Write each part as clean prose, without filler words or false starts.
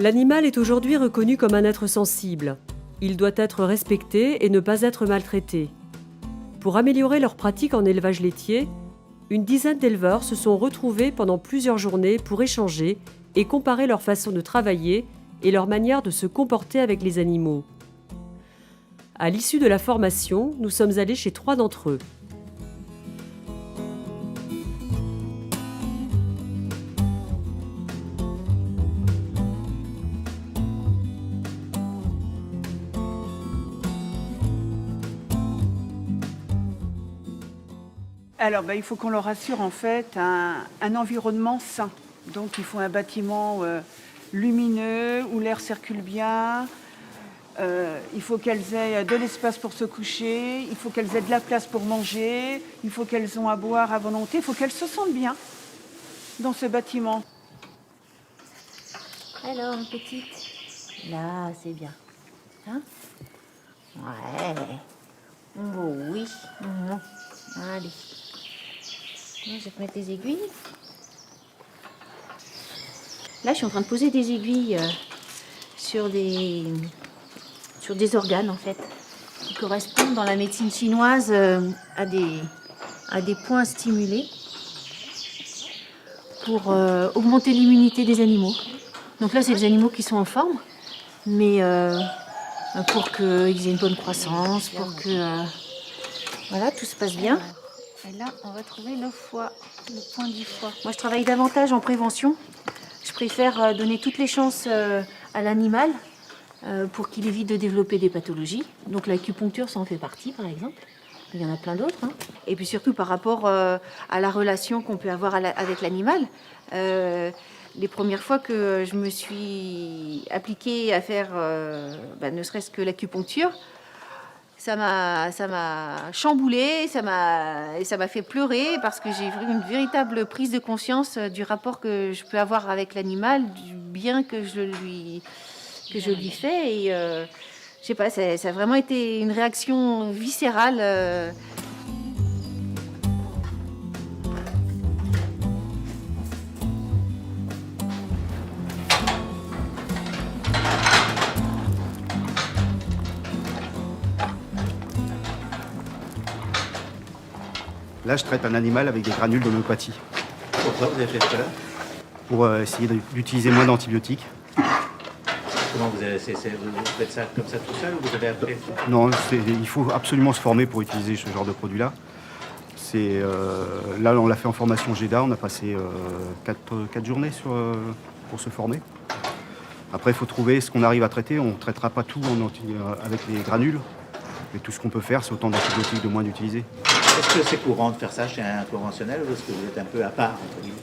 L'animal est aujourd'hui reconnu comme un être sensible. Il doit être respecté et ne pas être maltraité. Pour améliorer leurs pratiques en élevage laitier, une dizaine d'éleveurs se sont retrouvés pendant plusieurs journées pour échanger et comparer leur façon de travailler et leur manière de se comporter avec les animaux. À l'issue de la formation, nous sommes allés chez 3 d'entre eux. Alors, il faut qu'on leur assure en fait un environnement sain. Donc, il faut un bâtiment lumineux, où l'air circule bien. Il faut qu'elles aient de l'espace pour se coucher. Il faut qu'elles aient de la place pour manger. Il faut qu'elles aient à boire à volonté. Il faut qu'elles se sentent bien dans ce bâtiment. Alors, petite, là, c'est bien. Hein? Ouais. Oh oui. Allez. Je vais te mettre des aiguilles. Là, je suis en train de poser des aiguilles sur des organes, en fait, qui correspondent dans la médecine chinoise à des points stimulés pour augmenter l'immunité des animaux. Donc là, c'est les animaux qui sont en forme, mais pour qu'ils aient une bonne croissance, pour que voilà, tout se passe bien. Et là, on va trouver le foie, le point du foie. Moi, je travaille davantage en prévention. Je préfère donner toutes les chances à l'animal pour qu'il évite de développer des pathologies. Donc l'acupuncture, ça en fait partie, par exemple. Il y en a plein d'autres. Hein. Et puis surtout par rapport à la relation qu'on peut avoir avec l'animal. Les premières fois que je me suis appliquée à faire ne serait-ce que l'acupuncture, ça m'a chamboulée, ça m'a fait pleurer parce que j'ai eu une véritable prise de conscience du rapport que je peux avoir avec l'animal, du bien que je lui fais. Et je sais pas, ça a vraiment été une réaction viscérale. Là, je traite un animal avec des granules d'homéopathie. Pourquoi vous avez fait cela? Pour essayer d'utiliser moins d'antibiotiques. Comment vous faites ça comme ça tout seul ou vous avez appris? Non, il faut absolument se former pour utiliser ce genre de produit-là. Là, on l'a fait en formation GEDA, on a passé 4 journées pour se former. Après, il faut trouver ce qu'on arrive à traiter. On ne traitera pas tout avec les granules, mais tout ce qu'on peut faire, c'est autant d'antibiotiques de moins d'utiliser. Est-ce que c'est courant de faire ça chez un conventionnel ou est-ce que vous êtes un peu à part entre guillemets?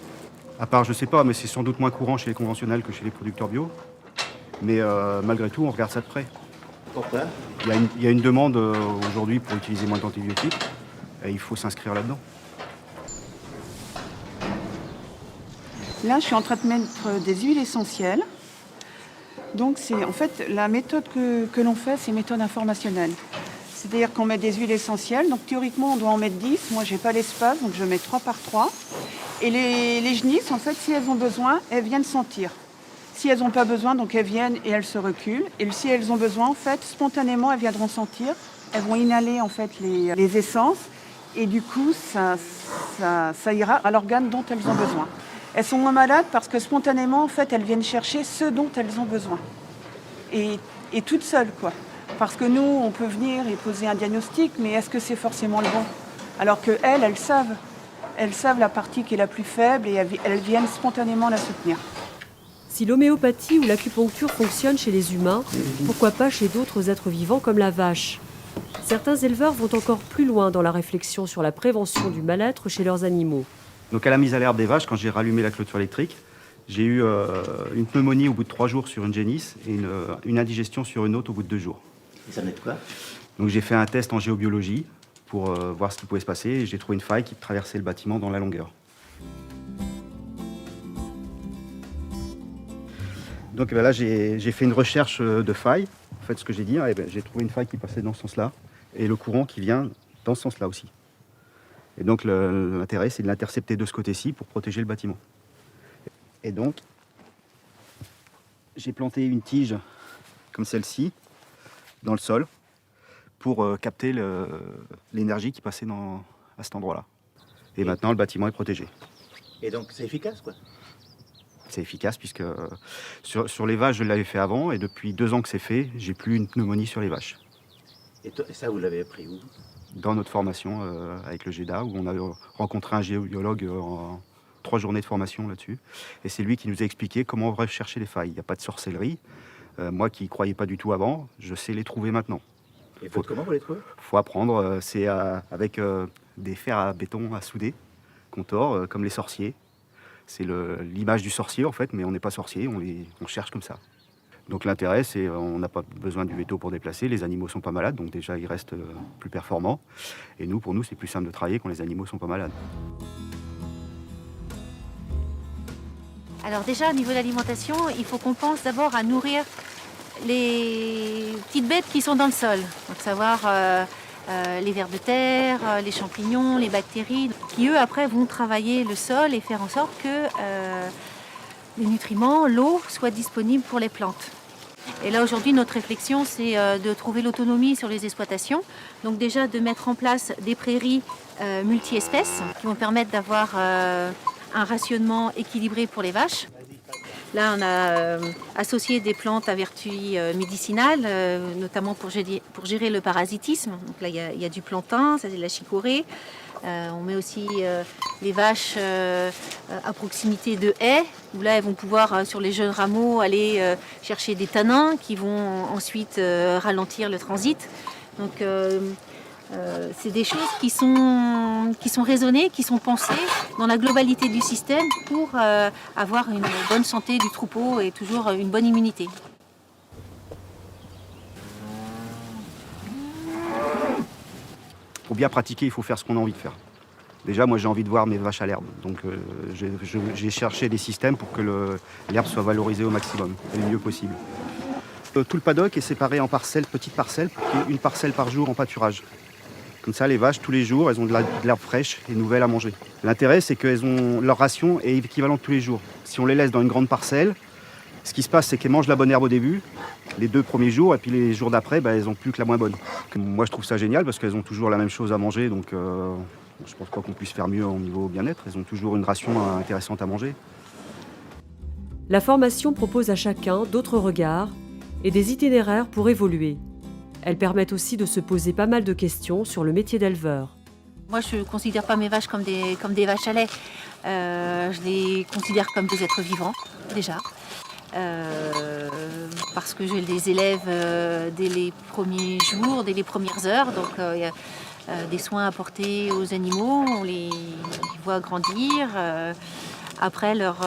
À part, je ne sais pas, mais c'est sans doute moins courant chez les conventionnels que chez les producteurs bio. Mais malgré tout, on regarde ça de près. Pourquoi? Il y a une demande aujourd'hui pour utiliser moins d'antibiotiques et il faut s'inscrire là-dedans. Là, je suis en train de mettre des huiles essentielles. Donc, en fait, la méthode que l'on fait, c'est une méthode informationnelle. C'est-à-dire qu'on met des huiles essentielles. Donc, théoriquement, on doit en mettre 10. Moi, je n'ai pas l'espace, donc je mets 3 par 3. Et les genisses, en fait, si elles ont besoin, elles viennent sentir. Si elles n'ont pas besoin, donc elles viennent et elles se reculent. Et si elles ont besoin, en fait, spontanément, elles viendront sentir. Elles vont inhaler, en fait, les essences. Et du coup, ça ira à l'organe dont elles ont besoin. Elles sont moins malades parce que spontanément, en fait, elles viennent chercher ce dont elles ont besoin. Et toutes seules, quoi. Parce que nous, on peut venir et poser un diagnostic, mais est-ce que c'est forcément le bon? Alors qu'elles, elles savent la partie qui est la plus faible et elles viennent spontanément la soutenir. Si l'homéopathie ou l'acupuncture fonctionnent chez les humains, pourquoi pas chez d'autres êtres vivants comme la vache? Certains éleveurs vont encore plus loin dans la réflexion sur la prévention du mal-être chez leurs animaux. Donc à la mise à l'herbe des vaches, quand j'ai rallumé la clôture électrique, j'ai eu une pneumonie au bout de 3 jours sur une génisse et une indigestion sur une autre au bout de 2 jours. Et ça venait de quoi? Donc j'ai fait un test en géobiologie pour voir ce qui pouvait se passer et j'ai trouvé une faille qui traversait le bâtiment dans la longueur. Donc là, j'ai fait une recherche de failles. En fait, ce que j'ai dit, j'ai trouvé une faille qui passait dans ce sens-là et le courant qui vient dans ce sens-là aussi. Et donc l'intérêt, c'est de l'intercepter de ce côté-ci pour protéger le bâtiment. Et donc, j'ai planté une tige comme celle-ci dans le sol pour capter l'énergie qui passait à cet endroit-là. Et maintenant, le bâtiment est protégé. Et donc c'est efficace, quoi. C'est efficace puisque sur les vaches, je l'avais fait avant et depuis 2 ans que c'est fait, j'ai plus une pneumonie sur les vaches. Et ça, vous l'avez appris où? Dans notre formation avec le GEDA, où on a rencontré un géologue en 3 journées de formation là-dessus. Et c'est lui qui nous a expliqué comment rechercher les failles. Il n'y a pas de sorcellerie. Moi qui n'y croyais pas du tout avant, je sais les trouver maintenant. Et comment vous les trouvez? Faut apprendre, c'est avec des fers à béton à souder, qu'on tord, comme les sorciers. C'est l'image du sorcier en fait, mais on n'est pas sorcier, on cherche comme ça. Donc l'intérêt, c'est on n'a pas besoin du véto pour déplacer, les animaux sont pas malades, donc déjà ils restent plus performants. Et pour nous, c'est plus simple de travailler quand les animaux sont pas malades. Alors déjà, au niveau de l'alimentation, il faut qu'on pense d'abord à nourrir les petites bêtes qui sont dans le sol. Donc savoir les vers de terre, les champignons, les bactéries, qui eux après vont travailler le sol et faire en sorte que les nutriments, l'eau, soient disponibles pour les plantes. Et là aujourd'hui, notre réflexion, c'est de trouver l'autonomie sur les exploitations. Donc déjà de mettre en place des prairies multi-espèces qui vont permettre d'avoir un rationnement équilibré pour les vaches. Là, on a associé des plantes à vertu médicinale, notamment pour gérer le parasitisme. Donc là, il y a du plantain, ça c'est de la chicorée. On met aussi les vaches à proximité de haies, où là, elles vont pouvoir, sur les jeunes rameaux, aller chercher des tanins qui vont ensuite ralentir le transit. Donc, c'est des choses qui sont raisonnées, qui sont pensées dans la globalité du système pour avoir une bonne santé du troupeau et toujours une bonne immunité. Pour bien pratiquer, il faut faire ce qu'on a envie de faire. Déjà, moi j'ai envie de voir mes vaches à l'herbe, donc j'ai cherché des systèmes pour que l'herbe soit valorisée au maximum, et le mieux possible. Tout le paddock est séparé en parcelles, petites parcelles, pour qu'il y ait une parcelle par jour en pâturage. Comme ça, les vaches, tous les jours, elles ont de l'herbe fraîche et nouvelle à manger. L'intérêt, c'est que leur ration est équivalente tous les jours. Si on les laisse dans une grande parcelle, ce qui se passe, c'est qu'elles mangent la bonne herbe au début, les 2 premiers jours, et puis les jours d'après, elles n'ont plus que la moins bonne. Moi, je trouve ça génial parce qu'elles ont toujours la même chose à manger, donc je pense pas qu'on puisse faire mieux au niveau bien-être. Elles ont toujours une ration intéressante à manger. La formation propose à chacun d'autres regards et des itinéraires pour évoluer. Elles permettent aussi de se poser pas mal de questions sur le métier d'éleveur. Moi, je ne considère pas mes vaches comme des vaches à lait. Je les considère comme des êtres vivants, déjà. Parce que je les élève dès les premiers jours, dès les premières heures. Donc, il y a des soins apportés aux animaux, on les voit grandir. Après, leur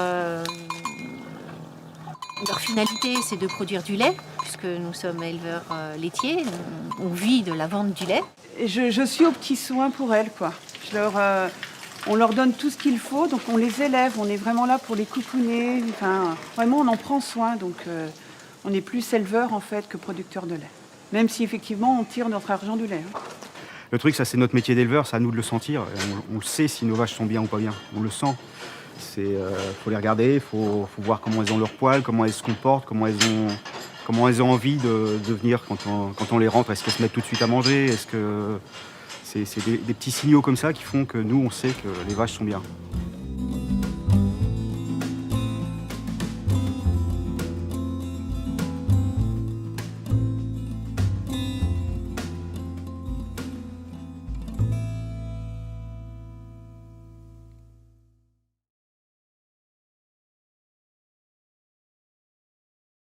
finalité, c'est de produire du lait, puisque nous sommes éleveurs laitiers. On vit de la vente du lait. Et je suis aux petits soins pour elles, quoi. On leur donne tout ce qu'il faut, donc on les élève, on est vraiment là pour les coucouner. Enfin, vraiment, on en prend soin, donc on est plus éleveur en fait que producteur de lait. Même si effectivement, on tire notre argent du lait. Le truc, ça c'est notre métier d'éleveur, c'est à nous de le sentir. On sait si nos vaches sont bien ou pas bien, on le sent. Faut les regarder, faut voir comment elles ont leur poil, comment elles se comportent, comment elles ont envie de venir quand on les rentre. Est-ce qu'elles se mettent tout de suite à manger? C'est des petits signaux comme ça qui font que nous, on sait que les vaches sont bien.